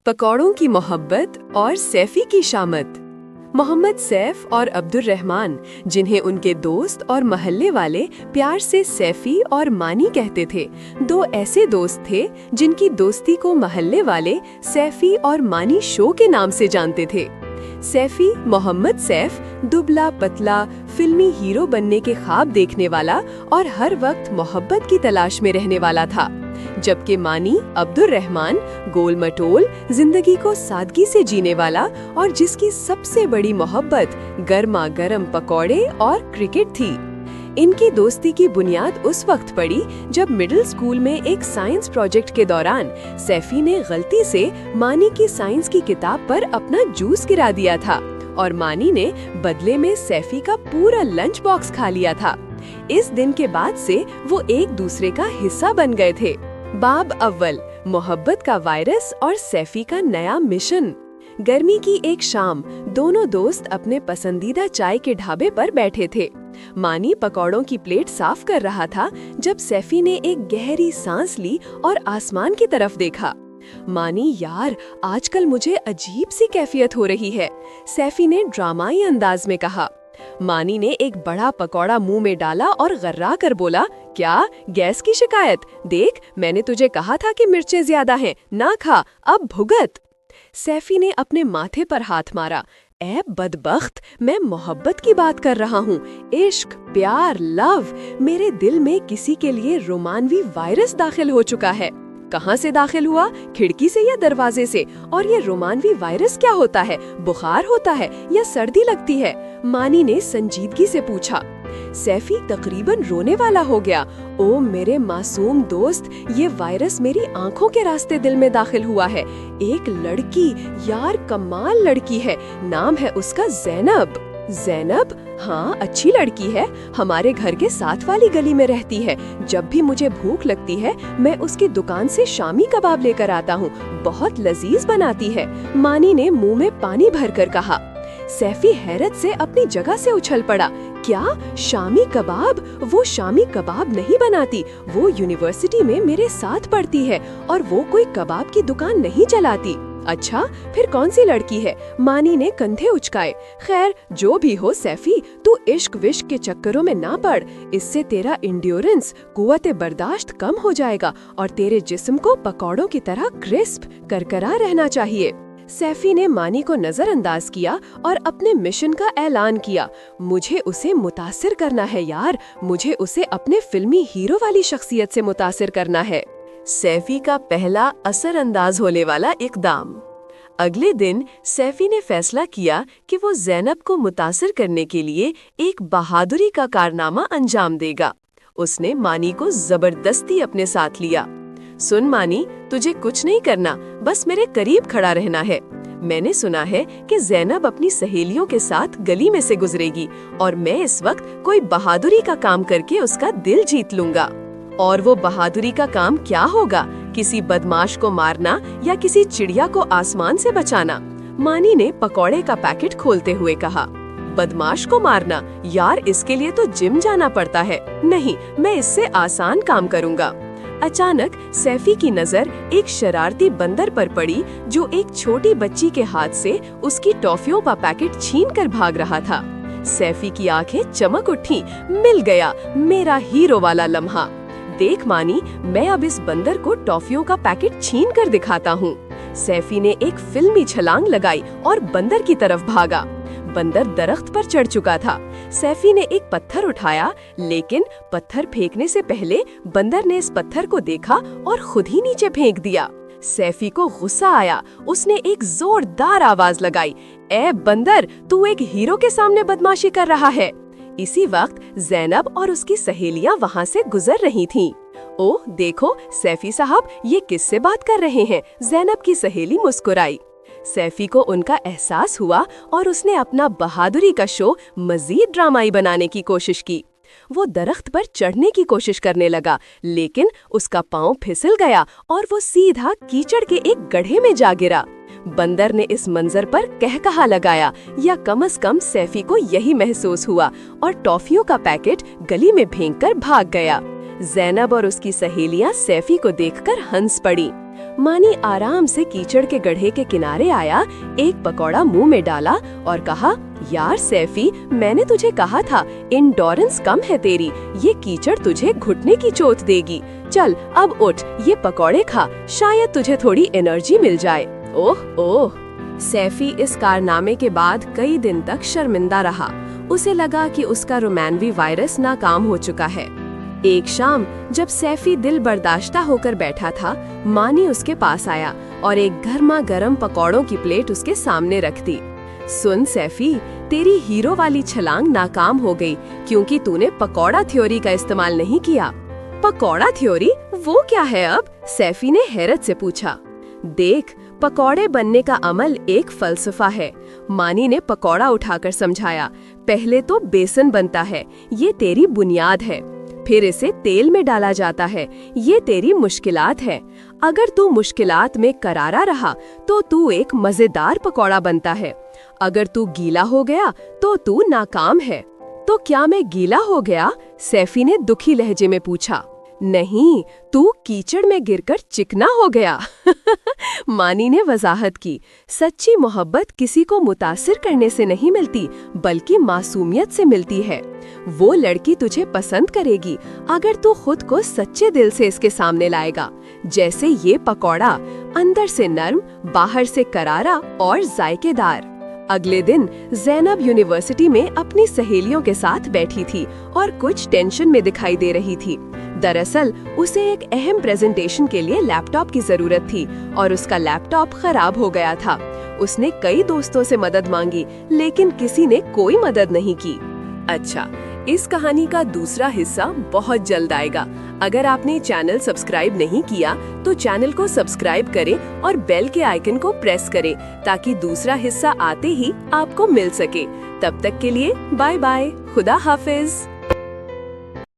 पकौड़ों की मोहब्बत और सैफी की शामत। मोहम्मद सैफ और अब्दुल रहमान, जिन्हें उनके दोस्त और मोहल्ले वाले प्यार से सैफी और मानी कहते थे, दो ऐसे दोस्त थे जिनकी दोस्ती को मोहल्ले वाले सैफी और मानी शो के नाम से जानते थे। सैफी मोहम्मद सैफ दुबला पतला फिल्मी हीरो बनने के ख्वाब देखने वाला और हर वक्त मोहब्बत की तलाश में रहने वाला था, जबकि मानी अब्दुल रहमान गोल मटोल जिंदगी को सादगी से जीने वाला और जिसकी सबसे बड़ी मोहब्बत गर्मा गर्म पकौड़े और क्रिकेट थी। इनकी दोस्ती की बुनियाद उस वक्त पड़ी जब मिडिल स्कूल में एक साइंस प्रोजेक्ट के दौरान सैफी ने गलती से मानी की साइंस की किताब पर अपना जूस गिरा दिया था और मानी ने बदले में सैफी का पूरा लंच बॉक्स खा लिया था। इस दिन के बाद से वो एक दूसरे का हिस्सा बन गए थे। बाब अव्वल, मोहब्बत का वायरस और सैफी का नया मिशन। गर्मी की एक शाम दोनों दोस्त अपने पसंदीदा चाय के ढाबे पर बैठे थे। मानी पकौड़ों की प्लेट साफ कर रहा था जब सैफी ने एक गहरी सांस ली और आसमान की तरफ देखा। मानी, यार आजकल मुझे अजीब सी कैफियत हो रही है, सैफी ने ड्रामाई अंदाज में कहा। मानी ने एक बड़ा पकौड़ा मुंह में डाला और गर्रा कर बोला, क्या गैस की शिकायत? देख, मैंने तुझे कहा था कि मिर्चें ज्यादा हैं, ना खा, अब भुगत। सैफी ने अपने माथे पर हाथ मारा। ऐ बदबख्त, मैं मोहब्बत की बात कर रहा हूँ, इश्क, प्यार, लव। मेरे दिल में किसी के लिए रोमानवी वायरस दाखिल हो चुका है। कहाँ से दाखिल हुआ? खिड़की से या दरवाजे से? और ये रोमानवी वायरस क्या होता है? बुखार होता है या सर्दी लगती है? मानी ने संजीदगी से पूछा। सैफी तकरीबन रोने वाला हो गया। ओ मेरे मासूम दोस्त, ये वायरस मेरी आंखों के रास्ते दिल में दाखिल हुआ है। एक लड़की, यार कमाल लड़की है, नाम है उसका ज़ैनब। ज़ैनब? हाँ, अच्छी लड़की है, हमारे घर के साथ वाली गली में रहती है। जब भी मुझे भूख लगती है मैं उसकी दुकान से शामी कबाब लेकर आता हूँ, बहुत लजीज बनाती है, मानी ने मुंह में पानी भरकर कहा। सैफी हैरत से अपनी जगह से उछल पड़ा। क्या शामी कबाब? वो शामी कबाब नहीं बनाती, वो यूनिवर्सिटी में मेरे साथ पढ़ती है और वो कोई कबाब की दुकान नहीं चलाती। अच्छा, फिर कौन सी लड़की है? मानी ने कंधे उचकाए। खैर, जो भी हो सैफी, तू इश्क विश्क के चक्करों में ना पड़, इससे तेरा इंड्योरेंस, कुव्वत बर्दाश्त कम हो जाएगा और तेरे जिस्म को पकौड़ों की तरह क्रिस्प करकरा रहना चाहिए। सैफी ने मानी को नजरअंदाज किया और अपने मिशन का ऐलान किया। मुझे उसे मुतासिर करना है यार, मुझे उसे अपने फिल्मी हीरो वाली शख्सियत से मुतासिर करना है। सैफी का पहला असरअंदाज होने वाला इकदाम। अगले दिन सैफी ने फैसला किया कि वो ज़ैनब को मुतासिर करने के लिए एक बहादुरी का कारनामा अंजाम देगा। उसने मानी को जबरदस्ती अपने साथ लिया। सुन मानी, तुझे कुछ नहीं करना, बस मेरे करीब खड़ा रहना है। मैंने सुना है कि ज़ैनब अपनी सहेलियों के साथ गली में से गुजरेगी और मैं इस वक्त कोई बहादुरी का काम करके उसका दिल जीत लूंगा। और वो बहादुरी का काम क्या होगा? किसी बदमाश को मारना या किसी चिड़िया को आसमान से बचाना? मानी ने पकौड़े का पैकेट खोलते हुए कहा। बदमाश को मारना? यार इसके लिए तो जिम जाना पड़ता है। नहीं, मैं इससे आसान काम करूँगा। अचानक सैफी की नजर एक शरारती बंदर पर पड़ी जो एक छोटी बच्ची के हाथ से उसकी टॉफियों का पैकेट छीनकर भाग रहा था। सैफी की आंखें चमक उठी। मिल गया मेरा हीरो वाला लम्हा। देख मानी, मैं अब इस बंदर को टॉफियों का पैकेट छीन कर दिखाता हूँ। सैफी ने एक फिल्मी छलांग लगाई और बंदर की तरफ भागा। बंदर दरख्त पर चढ़ चुका था। सैफी ने एक पत्थर उठाया, लेकिन पत्थर फेंकने से पहले बंदर ने इस पत्थर को देखा और खुद ही नीचे फेंक दिया। सैफी को गुस्सा आया। उसने एक जोरदार आवाज लगाई, ए बंदर, तू एक हीरो के सामने बदमाशी कर रहा है। इसी वक्त ज़ैनब और उसकी सहेलियां वहां से गुजर रही थीं। ओह देखो सैफी साहब, ये किससे बात कर रहे हैं? ज़ैनब की सहेली मुस्कुराई। सैफी को उनका एहसास हुआ और उसने अपना बहादुरी का शो मजीद ड्रामाई बनाने की कोशिश की। वो दरख्त पर चढ़ने की कोशिश करने लगा, लेकिन उसका पांव फिसल गया और वो सीधा कीचड़ के एक गड्ढे में जा गिरा। बंदर ने इस मंजर पर कहकहा लगाया, या कम से कम सैफी को यही महसूस हुआ, और टॉफियों का पैकेट गली में फेंककर भाग गया। ज़ैनब और उसकी सहेलियां सैफी को देखकर हंस पड़ी। मानी आराम से कीचड़ के गड्ढे के किनारे आया, एक पकौड़ा मुंह में डाला और कहा, यार सैफी, मैंने तुझे कहा था इंडोरेंस कम है तेरी, ये कीचड़ तुझे घुटने की चोट देगी। चल अब उठ, ये पकौड़े खा, शायद तुझे थोड़ी एनर्जी मिल जाए। ओह ओह। सैफी इस कारनामे के बाद कई दिन तक शर्मिंदा रहा। उसे लगा कि उसका रोमानवी वायरस नाकाम हो चुका है। एक शाम जब सैफी दिल बर्दाश्ता होकर बैठा था, मानी उसके पास आया और एक गर्मा गर्म पकौड़ों की प्लेट उसके सामने रख दी। सुन सैफी, तेरी हीरो वाली छलांग नाकाम हो गई क्योंकि तूने पकौड़ा थ्योरी का इस्तेमाल नहीं किया। पकौड़ा थ्योरी? वो क्या है अब? सैफी ने हैरत से पूछा। देख, पकौड़े बनने का अमल एक फलसफा है। मानी ने पकौड़ा उठाकर समझाया। पहले तो बेसन बनता है, ये तेरी बुनियाद है। फिर इसे तेल में डाला जाता है, ये तेरी मुश्किलात है। अगर तू मुश्किलात में करारा रहा तो तू एक मजेदार पकौड़ा बनता है। अगर तू गीला हो गया तो तू नाकाम है। तो क्या मैं गीला हो गया? सैफी ने दुखी लहजे में पूछा। नहीं, तू कीचड़ में गिरकर चिकना हो गया। मानी ने वजाहत की। सच्ची मोहब्बत किसी को मुतासिर करने से नहीं मिलती, बल्कि मासूमियत से मिलती है। वो लड़की तुझे पसंद करेगी अगर तू खुद को सच्चे दिल से इसके सामने लाएगा। जैसे ये पकौड़ा, अंदर से नर्म, बाहर से करारा और जायकेदार। अगले दिन ज़ैनब यूनिवर्सिटी में अपनी सहेलियों के साथ बैठी थी और कुछ टेंशन में दिखाई दे रही थी। दरअसल उसे एक अहम प्रेजेंटेशन के लिए लैपटॉप की जरूरत थी और उसका लैपटॉप खराब हो गया था। उसने कई दोस्तों से मदद मांगी, लेकिन किसी ने कोई मदद नहीं की। अच्छा, इस कहानी का दूसरा हिस्सा बहुत जल्द आएगा। अगर आपने चैनल सब्सक्राइब नहीं किया तो चैनल को सब्सक्राइब करें और बेल के आइकन को प्रेस करें ताकि दूसरा हिस्सा आते ही आपको मिल सके। तब तक के लिए बाय बाय, खुदा हाफिज।